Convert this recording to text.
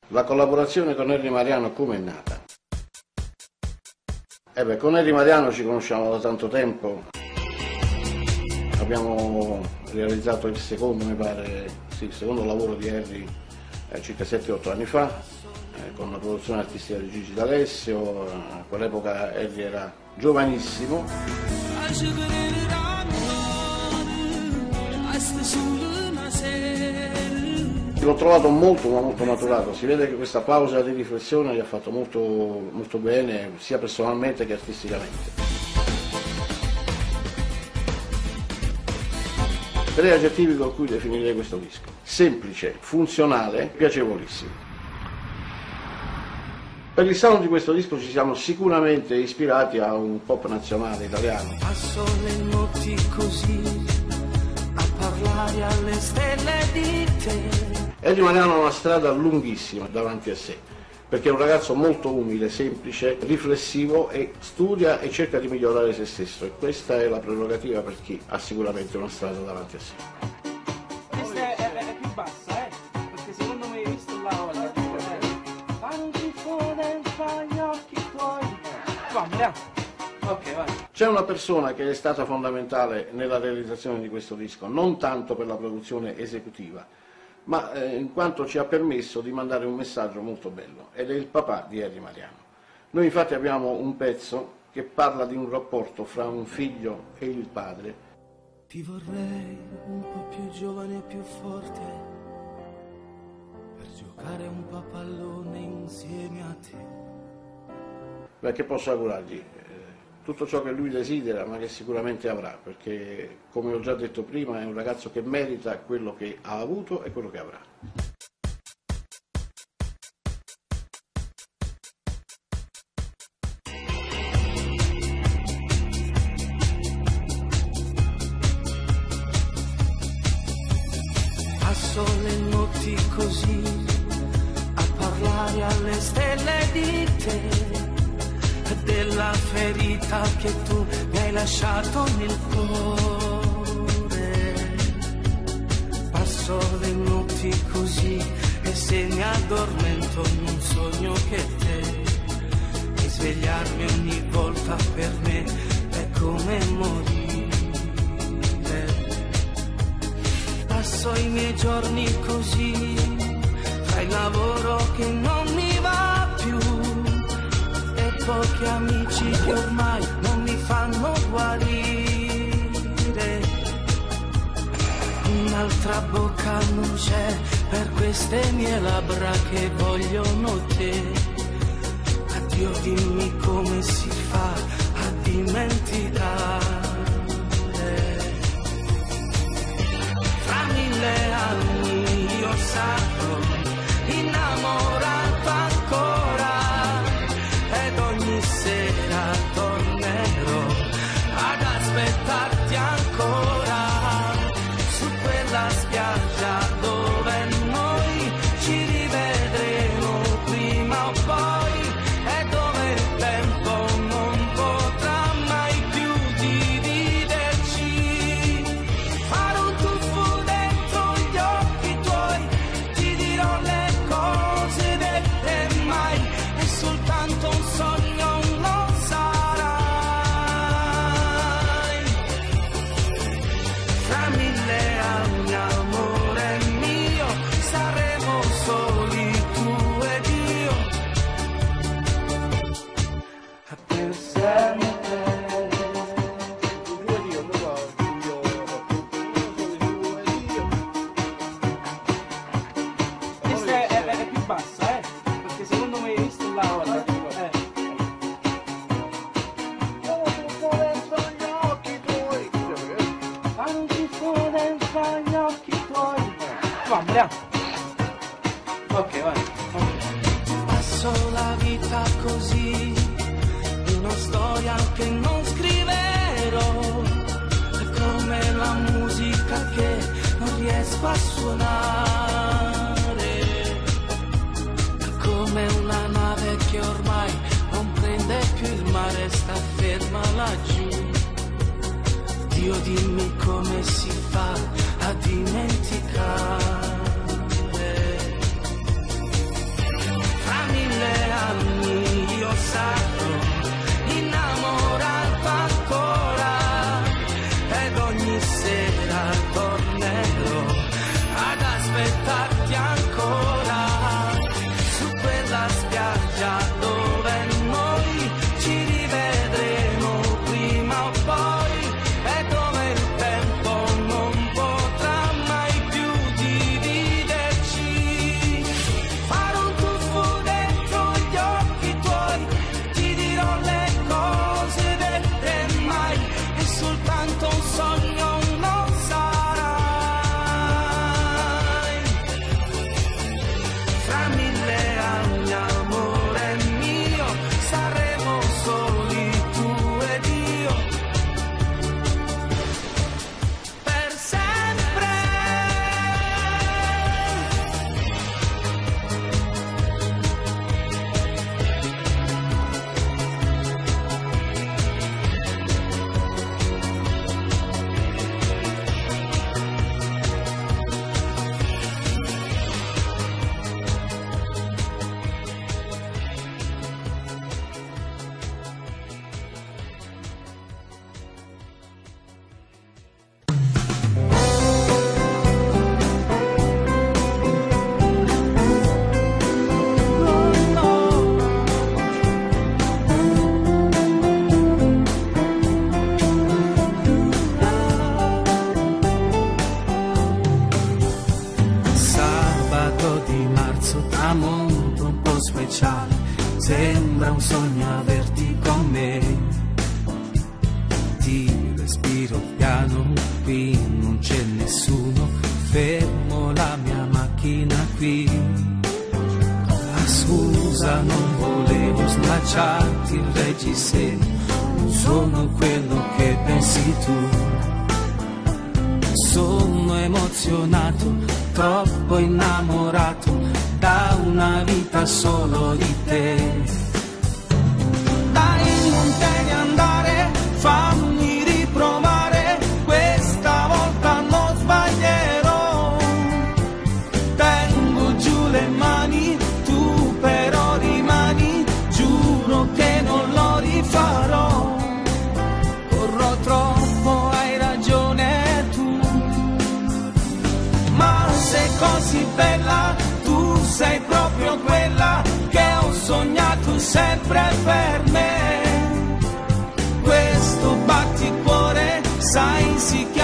La collaborazione con Henry Mariano come è nata? Con Henry Mariano ci conosciamo da tanto tempo, abbiamo realizzato il secondo, mi pare, sì, il secondo lavoro di Henry circa 7-8 anni fa, con una produzione artistica di Gigi D'Alessio. A quell'epoca Henry era giovanissimo. L'ho trovato molto maturato, si vede che questa pausa di riflessione gli ha fatto molto bene, sia personalmente che artisticamente. 3 aggettivi con cui definirei questo disco: semplice, funzionale, piacevolissimo. Per il sound di questo disco ci siamo sicuramente ispirati a un pop nazionale italiano. Passo le notti così a parlare alle stelle di te. Henry Mariano ha una strada lunghissima davanti a sé, perché è un ragazzo molto umile, semplice, riflessivo e studia e cerca di migliorare se stesso, e questa è la prerogativa per chi ha sicuramente una strada davanti a sé. Questa è più bassa, perché secondo me hai visto là ora. Ok, vai. C'è una persona che è stata fondamentale nella realizzazione di questo disco, non tanto per la produzione esecutiva, ma in quanto ci ha permesso di mandare un messaggio molto bello, ed è il papà di Henry Mariano. Noi infatti abbiamo un pezzo che parla di un rapporto fra un figlio e il padre. Ti vorrei un po' più giovane e più forte, per giocare un po' a pallone insieme a te. Perché posso augurargli tutto ciò che lui desidera, ma che sicuramente avrà, perché, come ho già detto prima, è un ragazzo che merita quello che ha avuto e quello che avrà. Passo le notti così a parlare alle stelle di te, della ferita che tu mi hai lasciato nel cuore. Passo le notti così e se mi addormento non sogno che te, e svegliarmi ogni volta per me è come morire. Passo i miei giorni così, fra il lavoro che non mi va più, pochi amici che ormai non mi fanno guarire. Un'altra bocca non c'è per queste mie labbra che vogliono te. Addio, dimmi come si fa a dimenticare. Fra 1000 anni io sarò innamorato ancora, ed ogni sera tornerò ad aspettarti ancora su quella spiaggia dove noi ci rivedremo prima o poi, e dove il tempo non potrà mai più dividerci. Farò un tuffo dentro gli occhi tuoi, ti dirò le cose dette mai, è soltanto un sogno, lo sarai. Fra 1000 anni, amore mio, saremo soli tu ed io, per sempre. Questa è più bassa, perché secondo me hai visto là ora. Ok, vai. Passo la vita così, una storia che non scriverò, è come la musica che non riesco a suonare, è come una nave che ormai non prende più il mare, sta ferma laggiù. Dio, dimmi come si fa a dimenticare. di marzo, tramonto un po' speciale, sembra un sogno averti con me. Ti respiro piano, qui non c'è nessuno, fermo la mia macchina qui. Ah, scusa, non volevo slacciarti il reggiseno, non sono quello che pensi tu. Sono emozionato, troppo innamorato da una vita solo di te. Dai, non te ne andare, fammi riprovare, questa volta non sbaglierò. Tengo giù le mani, tu però rimani, giuro che non lo rifarò. Corro troppo, hai ragione tu, ma sei così bella, tu sei proprio quella che ho sognato sempre per me. Questo batticuore, sai, si chiama